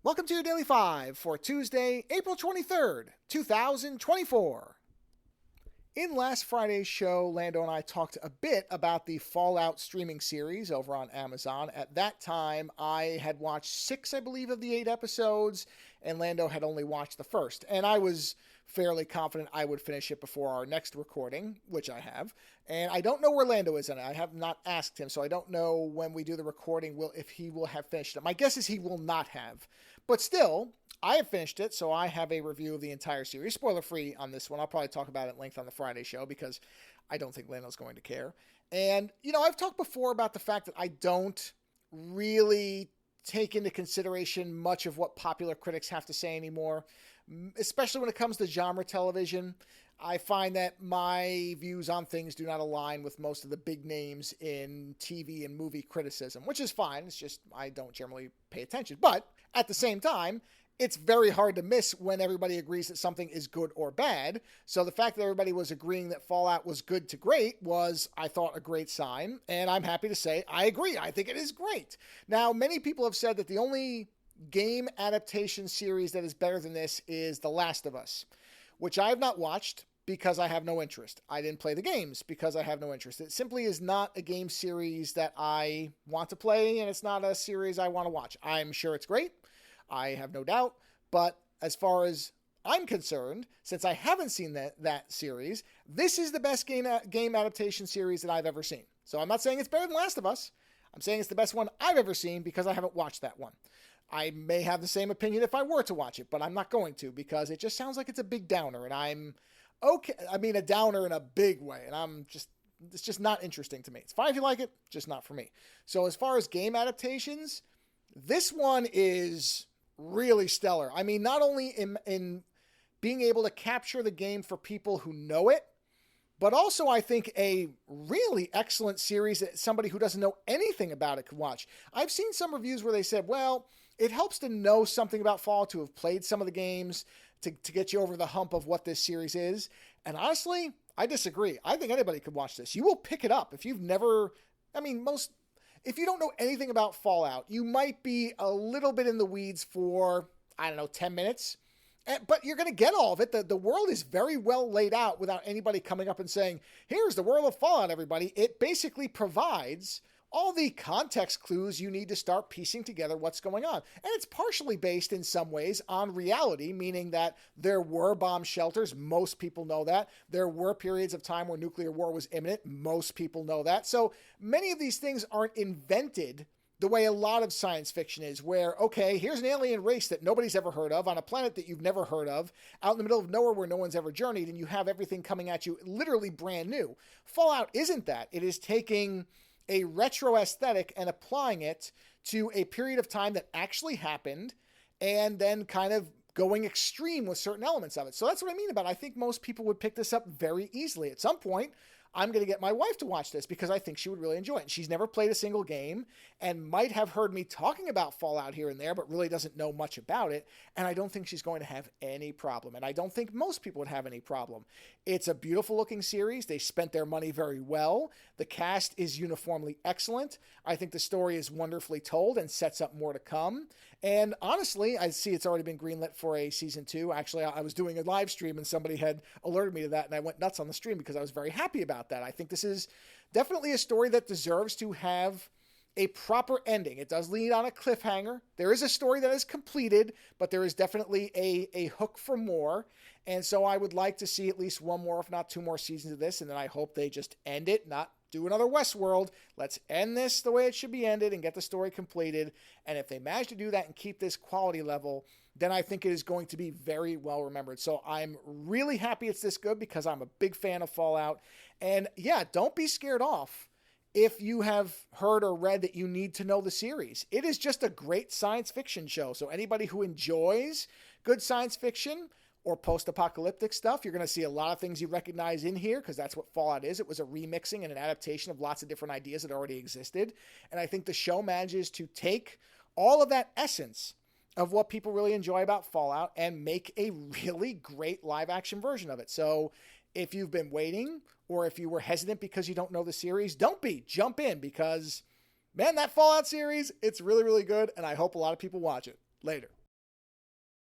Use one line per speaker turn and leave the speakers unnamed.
Welcome to your Daily 5 for Tuesday, April 23rd, 2024. In last Friday's show, Lando and I talked a bit about the Fallout streaming series over on Amazon. At that time, I had watched 6, I believe, of the 8 episodes, and Lando had only watched the first. And I was fairly confident I would finish it before our next recording, which I have. And I don't know where Lando is in it. I have not asked him, so I don't know when we do the recording if he will have finished it. My guess is he will not have. But still, I have finished it, so I have a review of the entire series. Spoiler free on this one. I'll probably talk about it at length on the Friday show because I don't think Lando's going to care. And, I've talked before about the fact that I don't really take into consideration much of what popular critics have to say anymore, especially when it comes to genre television. I find that my views on things do not align with most of the big names in TV and movie criticism, which is fine. It's just I don't generally pay attention. But at the same time, it's very hard to miss when everybody agrees that something is good or bad. So the fact that everybody was agreeing that Fallout was good to great was, I thought, a great sign. And I'm happy to say I agree. I think it is great. Now, many people have said that the only game adaptation series that is better than this is The Last of Us, which I have not watched because I have no interest. I didn't play the games because I have no interest. It simply is not a game series that I want to play, and it's not a series I want to watch. I'm sure it's great. I have no doubt. But as far as I'm concerned, since I haven't seen that series, this is the best game adaptation series that I've ever seen. So I'm not saying it's better than Last of Us. I'm saying it's the best one I've ever seen because I haven't watched that one. I may have the same opinion if I were to watch it, but I'm not going to because it just sounds like it's a big downer, and I'm okay. I mean, a downer in a big way, and it's just not interesting to me. It's fine if you like it, just not for me. So as far as game adaptations, this one is really stellar. I mean, not only in being able to capture the game for people who know it, but also I think a really excellent series that somebody who doesn't know anything about it could watch. I've seen some reviews where they said, well, it helps to know something about Fallout, to have played some of the games, to get you over the hump of what this series is. And honestly, I disagree. I think anybody could watch this. You will pick it up if you've never, if you don't know anything about Fallout, you might be a little bit in the weeds for, 10 minutes. But you're going to get all of it. The world is very well laid out without anybody coming up and saying, here's the world of Fallout, everybody. It basically provides all the context clues you need to start piecing together what's going on. And it's partially based in some ways on reality, meaning that there were bomb shelters. Most people know that. There were periods of time where nuclear war was imminent. Most people know that. So many of these things aren't invented the way a lot of science fiction is, where, okay, here's an alien race that nobody's ever heard of on a planet that you've never heard of, out in the middle of nowhere where no one's ever journeyed, and you have everything coming at you literally brand new. Fallout isn't that. It is taking a retro aesthetic and applying it to a period of time that actually happened, and then kind of going extreme with certain elements of it. So that's what I mean about it. I think most people would pick this up very easily. At some point, I'm going to get my wife to watch this because I think she would really enjoy it. And she's never played a single game and might have heard me talking about Fallout here and there, but really doesn't know much about it. And I don't think she's going to have any problem. And I don't think most people would have any problem. It's a beautiful looking series. They spent their money very well. The cast is uniformly excellent. I think the story is wonderfully told and sets up more to come. And honestly, I see it's already been greenlit for a season 2. Actually, I was doing a live stream and somebody had alerted me to that, and I went nuts on the stream because I was very happy about that. I think this is definitely a story that deserves to have a proper ending. It does lead on a cliffhanger. There is a story that is completed, but there is definitely a hook for more. And so I would like to see at least one more, if not 2 more seasons of this. And then I hope they just end it, not do another Westworld. Let's end this the way it should be ended and get the story completed. And if they manage to do that and keep this quality level, then I think it is going to be very well remembered. So I'm really happy it's this good because I'm a big fan of Fallout. And yeah, don't be scared off if you have heard or read that you need to know the series. It is just a great science fiction show. So anybody who enjoys good science fiction or post-apocalyptic stuff, you're going to see a lot of things you recognize in here because that's what Fallout is. It was a remixing and an adaptation of lots of different ideas that already existed. And I think the show manages to take all of that essence of what people really enjoy about Fallout and make a really great live action version of it. So if you've been waiting or if you were hesitant because you don't know the series, don't be. Jump in because, man, that Fallout series, it's really, really good. And I hope a lot of people watch it. Later.